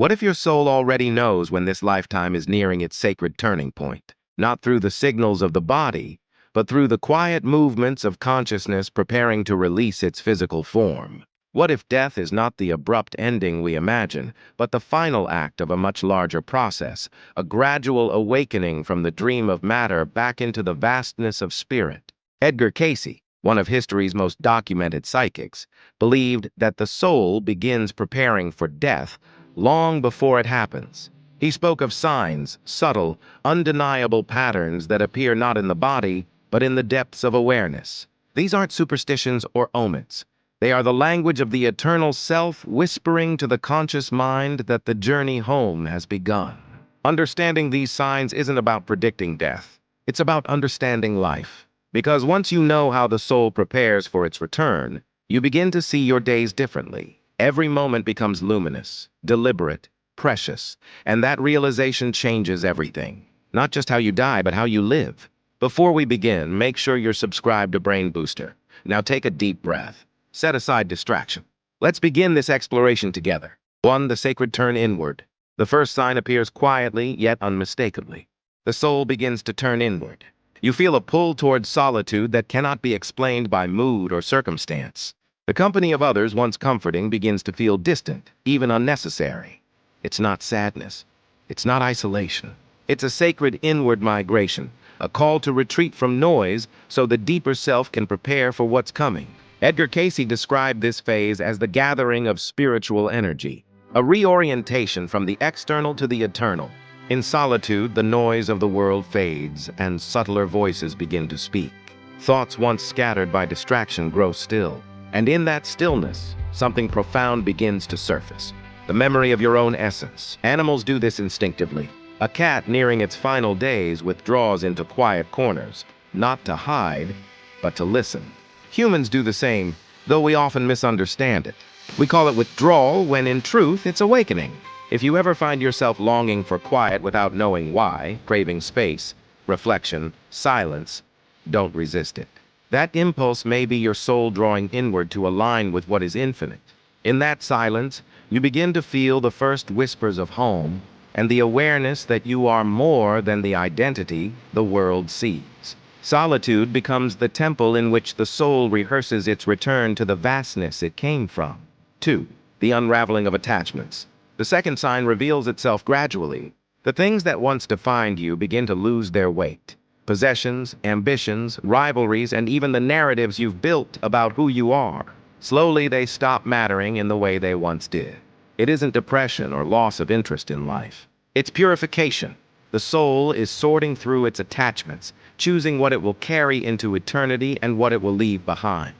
What if your soul already knows when this lifetime is nearing its sacred turning point? Not through the signals of the body, but through the quiet movements of consciousness preparing to release its physical form. What if death is not the abrupt ending we imagine, but the final act of a much larger process, a gradual awakening from the dream of matter back into the vastness of spirit? Edgar Cayce, one of history's most documented psychics, believed that the soul begins preparing for death long before it happens. He spoke of signs, subtle, undeniable patterns that appear not in the body, but in the depths of awareness. These aren't superstitions or omens. They are the language of the eternal self whispering to the conscious mind that the journey home has begun. Understanding these signs isn't about predicting death. It's about understanding life. Because once you know how the soul prepares for its return, you begin to see your days differently. Every moment becomes luminous, deliberate, precious, and that realization changes everything. Not just how you die, but how you live. Before we begin, make sure you're subscribed to Brain Booster. Now take a deep breath. Set aside distraction. Let's begin this exploration together. 1. The sacred turn inward. The first sign appears quietly, yet unmistakably. The soul begins to turn inward. You feel a pull towards solitude that cannot be explained by mood or circumstance. The company of others, once comforting, begins to feel distant, even unnecessary. It's not sadness. It's not isolation. It's a sacred inward migration, a call to retreat from noise so the deeper self can prepare for what's coming. Edgar Cayce described this phase as the gathering of spiritual energy, a reorientation from the external to the eternal. In solitude, the noise of the world fades and subtler voices begin to speak. Thoughts once scattered by distraction grow still. And in that stillness, something profound begins to surface. The memory of your own essence. Animals do this instinctively. A cat nearing its final days withdraws into quiet corners, not to hide, but to listen. Humans do the same, though we often misunderstand it. We call it withdrawal when in truth it's awakening. If you ever find yourself longing for quiet without knowing why, craving space, reflection, silence, don't resist it. That impulse may be your soul drawing inward to align with what is infinite. In that silence, you begin to feel the first whispers of home and the awareness that you are more than the identity the world sees. Solitude becomes the temple in which the soul rehearses its return to the vastness it came from. 2. The unraveling of attachments. The second sign reveals itself gradually. The things that once defined you begin to lose their weight. Possessions, ambitions, rivalries, and even the narratives you've built about who you are. Slowly they stop mattering in the way they once did. It isn't depression or loss of interest in life. It's purification. The soul is sorting through its attachments, choosing what it will carry into eternity and what it will leave behind.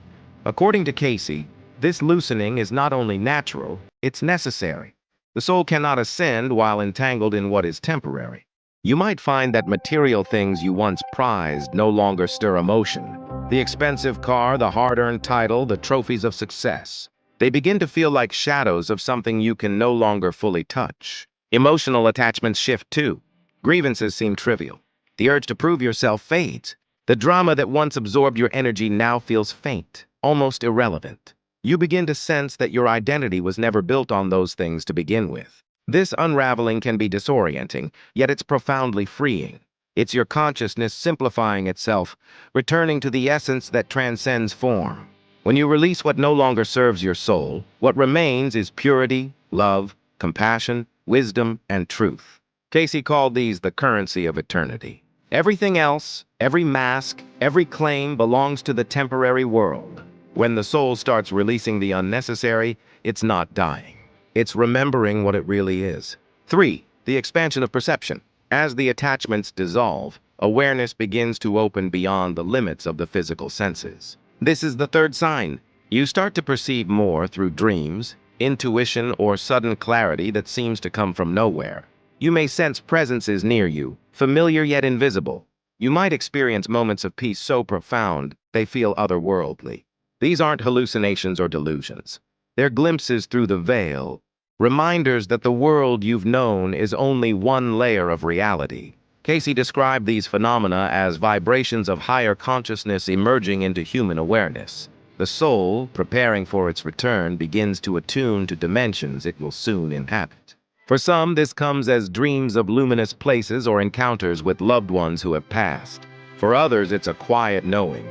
According to Cayce, this loosening is not only natural, it's necessary. The soul cannot ascend while entangled in what is temporary. You might find that material things you once prized no longer stir emotion. The expensive car, the hard-earned title, the trophies of success. They begin to feel like shadows of something you can no longer fully touch. Emotional attachments shift too. Grievances seem trivial. The urge to prove yourself fades. The drama that once absorbed your energy now feels faint, almost irrelevant. You begin to sense that your identity was never built on those things to begin with. This unraveling can be disorienting, yet it's profoundly freeing. It's your consciousness simplifying itself, returning to the essence that transcends form. When you release what no longer serves your soul, what remains is purity, love, compassion, wisdom, and truth. Cayce called these the currency of eternity. Everything else, every mask, every claim belongs to the temporary world. When the soul starts releasing the unnecessary, it's not dying. It's remembering what it really is. 3. The expansion of perception. As the attachments dissolve, awareness begins to open beyond the limits of the physical senses. This is the third sign. You start to perceive more through dreams, intuition, or sudden clarity that seems to come from nowhere. You may sense presences near you, familiar yet invisible. You might experience moments of peace so profound they feel otherworldly. These aren't hallucinations or delusions. They're glimpses through the veil, reminders that the world you've known is only one layer of reality. Cayce described these phenomena as vibrations of higher consciousness emerging into human awareness. The soul, preparing for its return, begins to attune to dimensions it will soon inhabit. For some, this comes as dreams of luminous places or encounters with loved ones who have passed. For others, it's a quiet knowing,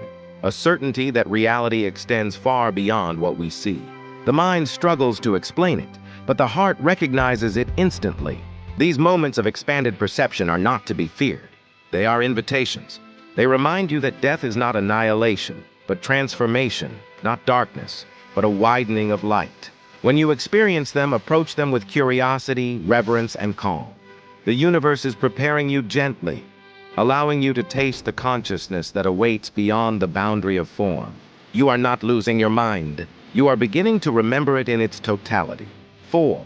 a certainty that reality extends far beyond what we see. The mind struggles to explain it, but the heart recognizes it instantly. These moments of expanded perception are not to be feared. They are invitations. They remind you that death is not annihilation, but transformation, not darkness, but a widening of light. When you experience them, approach them with curiosity, reverence, and calm. The universe is preparing you gently, allowing you to taste the consciousness that awaits beyond the boundary of form. You are not losing your mind. You are beginning to remember it in its totality. 4.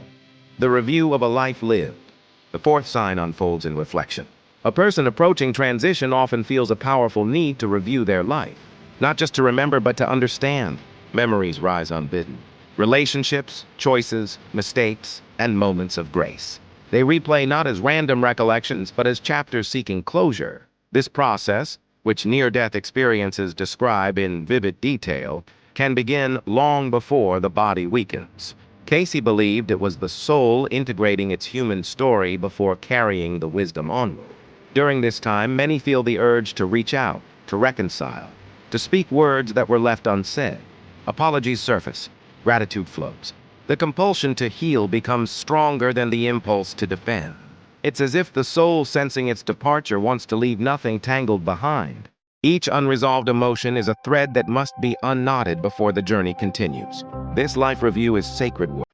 The review of a life lived. The fourth sign unfolds in reflection. A person approaching transition often feels a powerful need to review their life. Not just to remember, but to understand. Memories rise unbidden. Relationships, choices, mistakes, and moments of grace. They replay not as random recollections, but as chapters seeking closure. This process, which near-death experiences describe in vivid detail, can begin long before the body weakens. Cayce believed it was the soul integrating its human story before carrying the wisdom onward. During this time, many feel the urge to reach out, to reconcile, to speak words that were left unsaid. Apologies surface. Gratitude flows. The compulsion to heal becomes stronger than the impulse to defend. It's as if the soul, sensing its departure, wants to leave nothing tangled behind. Each unresolved emotion is a thread that must be unknotted before the journey continues. This life review is sacred work.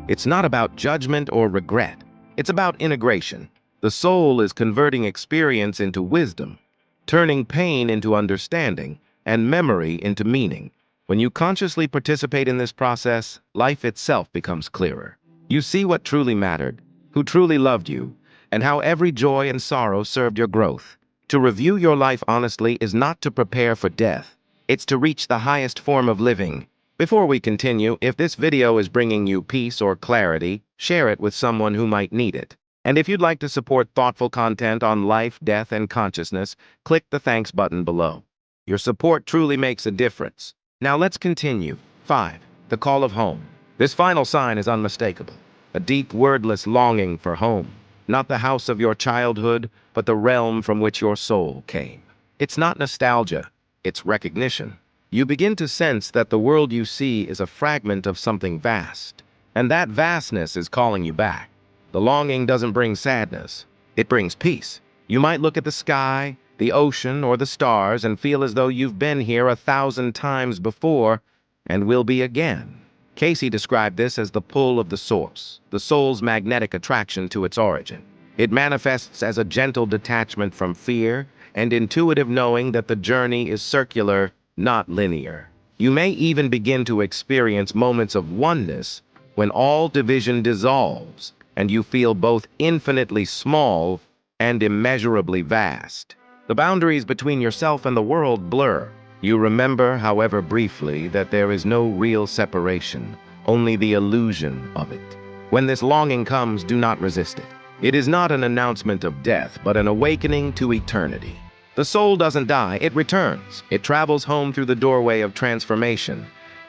It's not about judgment or regret. It's about integration. The soul is converting experience into wisdom, turning pain into understanding, and memory into meaning. When you consciously participate in this process, life itself becomes clearer. You see what truly mattered, who truly loved you, and how every joy and sorrow served your growth. To review your life honestly is not to prepare for death. It's to reach the highest form of living. Before we continue, if this video is bringing you peace or clarity, share it with someone who might need it. And if you'd like to support thoughtful content on life, death, and consciousness, click the thanks button below. Your support truly makes a difference. Now let's continue. 5. The call of home. This final sign is unmistakable. A deep, wordless longing for home. Not the house of your childhood, but the realm from which your soul came. It's not nostalgia, it's recognition. You begin to sense that the world you see is a fragment of something vast, and that vastness is calling you back. The longing doesn't bring sadness, it brings peace. You might look at the sky, the ocean, or the stars and feel as though you've been here 1,000 times before and will be again. Cayce described this as the pull of the source, the soul's magnetic attraction to its origin. It manifests as a gentle detachment from fear and intuitive knowing that the journey is circular, not linear. You may even begin to experience moments of oneness when all division dissolves and you feel both infinitely small and immeasurably vast. The boundaries between yourself and the world blur. You remember, however briefly, that there is no real separation, only the illusion of it. When this longing comes, do not resist it. It is not an announcement of death, but an awakening to eternity. The soul doesn't die, it returns. It travels home through the doorway of transformation,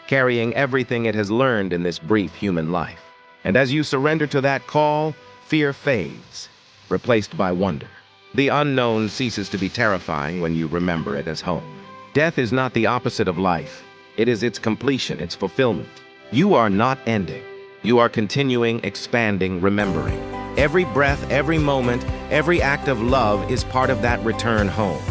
carrying everything it has learned in this brief human life. And as you surrender to that call, fear fades, replaced by wonder. The unknown ceases to be terrifying when you remember it as home. Death is not the opposite of life. It is its completion, its fulfillment. You are not ending. You are continuing, expanding, remembering. Every breath, every moment, every act of love is part of that return home.